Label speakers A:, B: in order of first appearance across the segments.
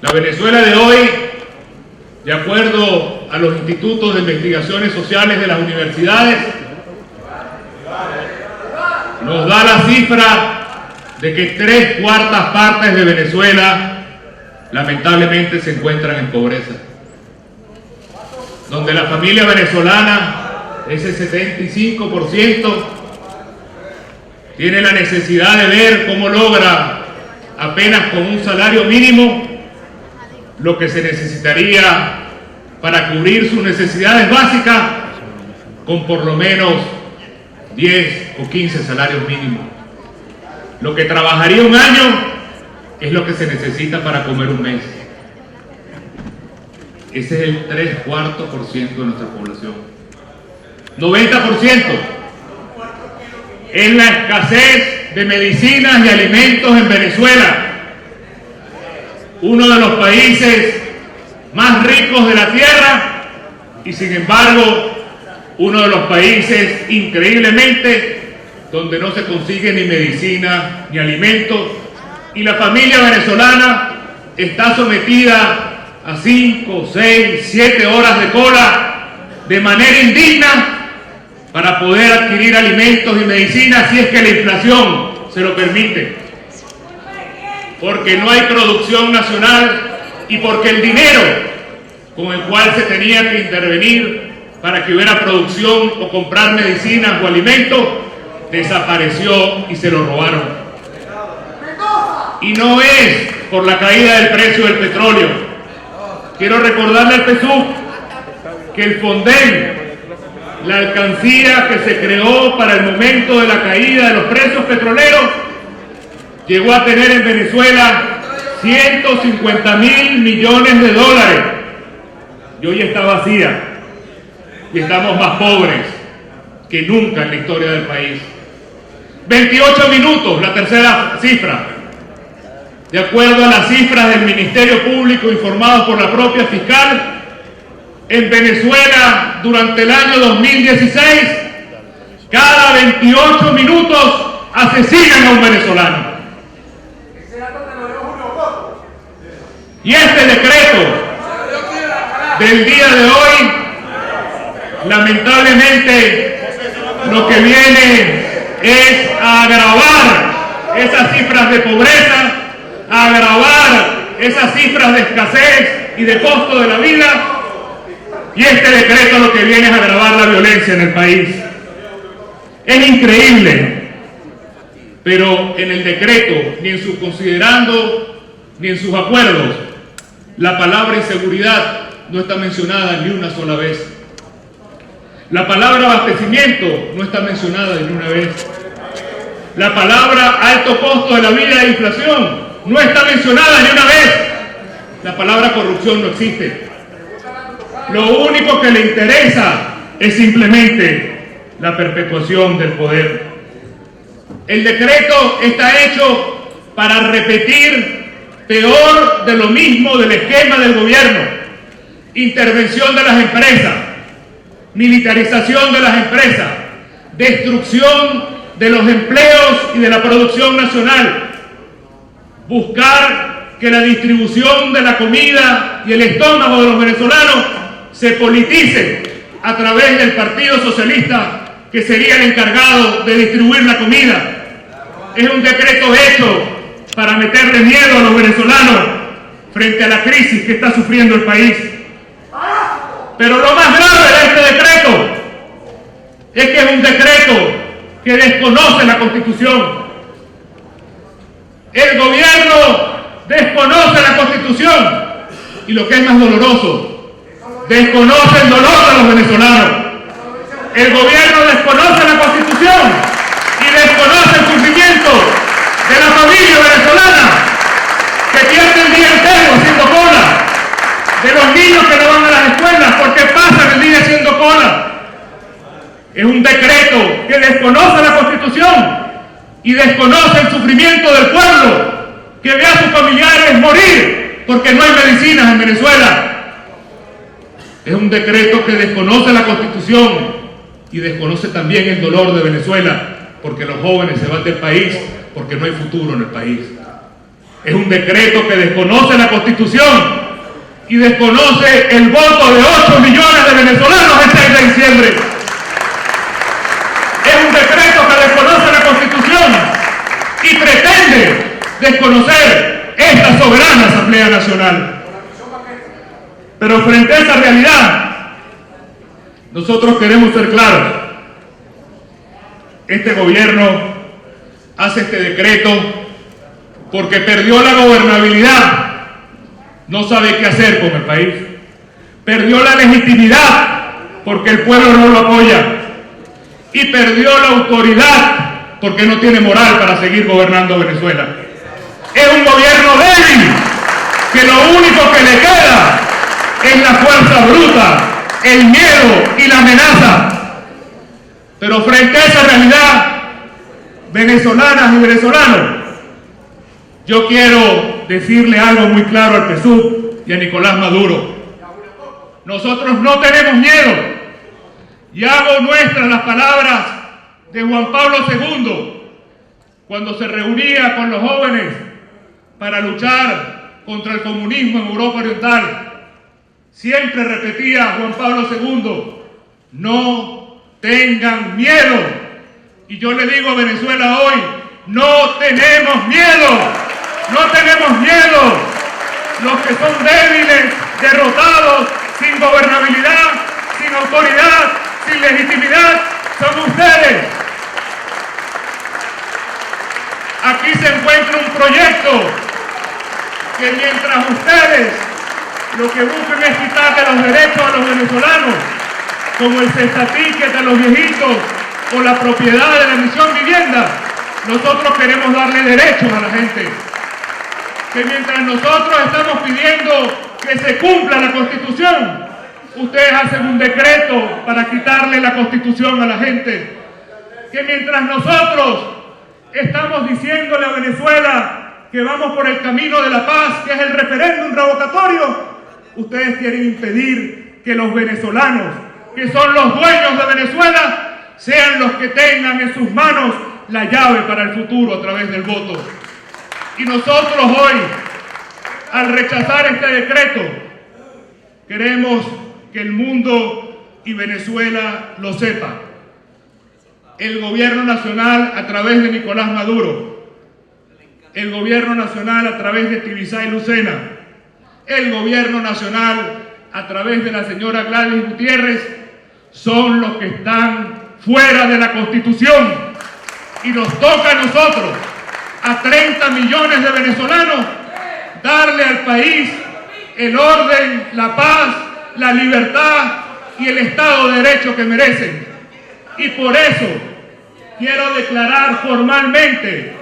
A: La Venezuela de hoy, de acuerdo a los institutos de investigaciones sociales de las universidades, nos da la cifra de que 3/4 partes de Venezuela lamentablemente se encuentran en pobreza, donde la familia venezolana, ese 75%, tiene la necesidad de ver cómo logra apenas con un salario mínimo lo que se necesitaría para cubrir sus necesidades básicas con por lo menos 10 o 15 salarios mínimos. Lo que trabajaría un año es lo que se necesita para comer un mes. Ese es el 3/4% de nuestra población. 90% es la escasez de medicinas y alimentos en Venezuela, uno de los países más ricos de la tierra y sin embargo uno de los países increíblemente donde no se consigue ni medicina ni alimentos, y la familia venezolana está sometida a 5, 6, 7 horas de cola de manera indigna para poder adquirir alimentos y medicinas si es que la inflación se lo permite, porque no hay producción nacional y porque el dinero con el cual se tenía que intervenir para que hubiera producción o comprar medicinas o alimentos desapareció y se lo robaron. Y no es por la caída del precio del petróleo. Quiero recordarle al PSUV que el Fonden, la alcancía que se creó para el momento de la caída de los precios petroleros, llegó a tener en Venezuela 150.000 millones de dólares y hoy está vacía y estamos más pobres que nunca en la historia del país. 28 minutos, la tercera cifra. De acuerdo a las cifras del Ministerio Público informados por la propia fiscal, en Venezuela durante el año 2016, cada 28 minutos asesinan a un venezolano. Y este decreto del día de hoy, lamentablemente, lo que viene es a agravar esas cifras de pobreza, a agravar esas cifras de escasez y de costo de la vida, y este decreto lo que viene es a agravar la violencia en el país. Es increíble, pero en el decreto, ni en sus considerando, ni en sus acuerdos, la palabra inseguridad no está mencionada ni una sola vez. La palabra abastecimiento no está mencionada ni una vez. La palabra alto costo de la vida e inflación no está mencionada ni una vez. La palabra corrupción no existe. Lo único que le interesa es simplemente la perpetuación del poder. El decreto está hecho para repetir peor de lo mismo del esquema del gobierno: intervención de las empresas, militarización de las empresas, destrucción de los empleos y de la producción nacional, buscar que la distribución de la comida y el estómago de los venezolanos se politice a través del Partido Socialista, que sería el encargado de distribuir la comida. Es un decreto hecho para meterle miedo a los venezolanos frente a la crisis que está sufriendo el país. Pero lo más grave de este decreto es que es un decreto que desconoce la Constitución. El gobierno desconoce la Constitución y, lo que es más doloroso, desconoce el dolor de los venezolanos. El gobierno desconoce la Constitución y desconoce el sufrimiento de la familia venezolana que pierde el día entero haciendo cola, de los niños que no van a las escuelas porque pasan el día haciendo cola. Es un decreto que desconoce la Constitución y desconoce el sufrimiento del pueblo que ve a sus familiares morir porque no hay medicinas en Venezuela. Es un decreto que desconoce la Constitución y desconoce también el dolor de Venezuela, porque los jóvenes se van del país porque no hay futuro en el país. Es un decreto que desconoce la Constitución y desconoce el voto de 8 millones de venezolanos el 6 de diciembre. Es un decreto que desconoce la Constitución y pretende desconocer esta soberana Asamblea Nacional. Pero frente a esa realidad, nosotros queremos ser claros. Este gobierno hace este decreto porque perdió la gobernabilidad, no sabe qué hacer con el país. Perdió la legitimidad porque el pueblo no lo apoya. Y perdió la autoridad porque no tiene moral para seguir gobernando Venezuela. Es un gobierno débil, que lo único que le queda es la fuerza bruta, el miedo y la amenaza. Pero frente a esa realidad, venezolanas y venezolanos, yo quiero decirle algo muy claro al PSUV y a Nicolás Maduro. Nosotros no tenemos miedo. Y hago nuestras las palabras de Juan Pablo II cuando se reunía con los jóvenes para luchar contra el comunismo en Europa Oriental. Siempre repetía Juan Pablo II, no tengan miedo. Y yo le digo a Venezuela hoy, no tenemos miedo, no tenemos miedo. Los que son débiles, derrotados, sin gobernabilidad, sin autoridad, sin legitimidad, son ustedes. Aquí se encuentra un proyecto que mientras ustedes lo que buscan es quitarle los derechos a los venezolanos, como el cestaticket a los viejitos o la propiedad de la misión vivienda, nosotros queremos darle derechos a la gente. Que mientras nosotros estamos pidiendo que se cumpla la Constitución, ustedes hacen un decreto para quitarle la Constitución a la gente. Que mientras nosotros estamos diciéndole a Venezuela que vamos por el camino de la paz, que es el referéndum revocatorio, ustedes quieren impedir que los venezolanos, que son los dueños de Venezuela, sean los que tengan en sus manos la llave para el futuro a través del voto. Y nosotros hoy, al rechazar este decreto, queremos que el mundo y Venezuela lo sepa. El gobierno nacional a través de Nicolás Maduro, el gobierno nacional a través de Tibisay Lucena, el gobierno nacional a través de la señora Gladys Gutiérrez, son los que están fuera de la Constitución. Y nos toca a nosotros, a 30 millones de venezolanos, darle al país el orden, la paz, la libertad y el Estado de Derecho que merecen. Y por eso quiero declarar formalmente,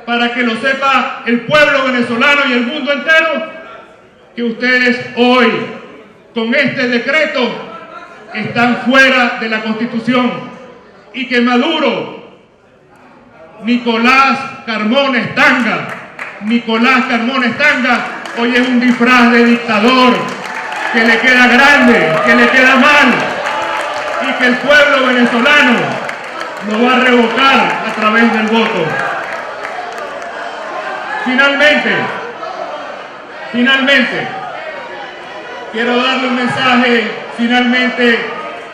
A: para que lo sepa el pueblo venezolano y el mundo entero, que ustedes hoy, con este decreto, están fuera de la Constitución y que Maduro, Nicolás Carmona Stanga, hoy es un disfraz de dictador que le queda grande, que le queda mal, y que el pueblo venezolano lo va a revocar a través del voto. Finalmente, quiero darle un mensaje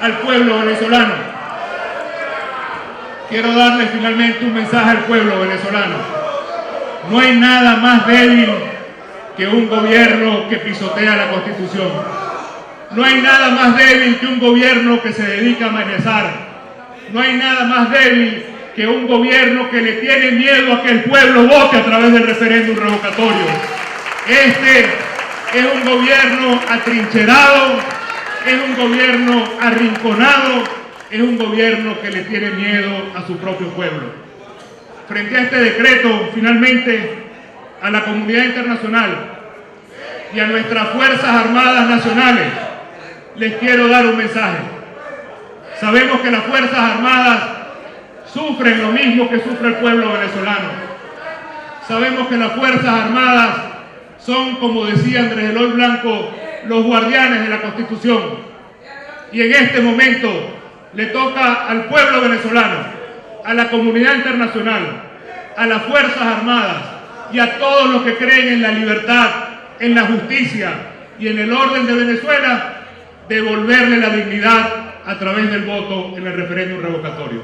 A: al pueblo venezolano. Quiero darle finalmente un mensaje al pueblo venezolano. No hay nada más débil que un gobierno que pisotea la Constitución. No hay nada más débil que un gobierno que se dedica a amenazar. No hay nada más débil que un gobierno que le tiene miedo a que el pueblo vote a través del referéndum revocatorio. Este es un gobierno atrincherado, es un gobierno arrinconado, es un gobierno que le tiene miedo a su propio pueblo. Frente a este decreto, finalmente, a la comunidad internacional y a nuestras Fuerzas Armadas Nacionales, les quiero dar un mensaje. Sabemos que las Fuerzas Armadas sufren lo mismo que sufre el pueblo venezolano. Sabemos que las Fuerzas Armadas son, como decía Andrés Eloy Blanco, los guardianes de la Constitución. Y en este momento le toca al pueblo venezolano, a la comunidad internacional, a las Fuerzas Armadas, y a todos los que creen en la libertad, en la justicia y en el orden de Venezuela, devolverle la dignidad a través del voto en el referéndum revocatorio.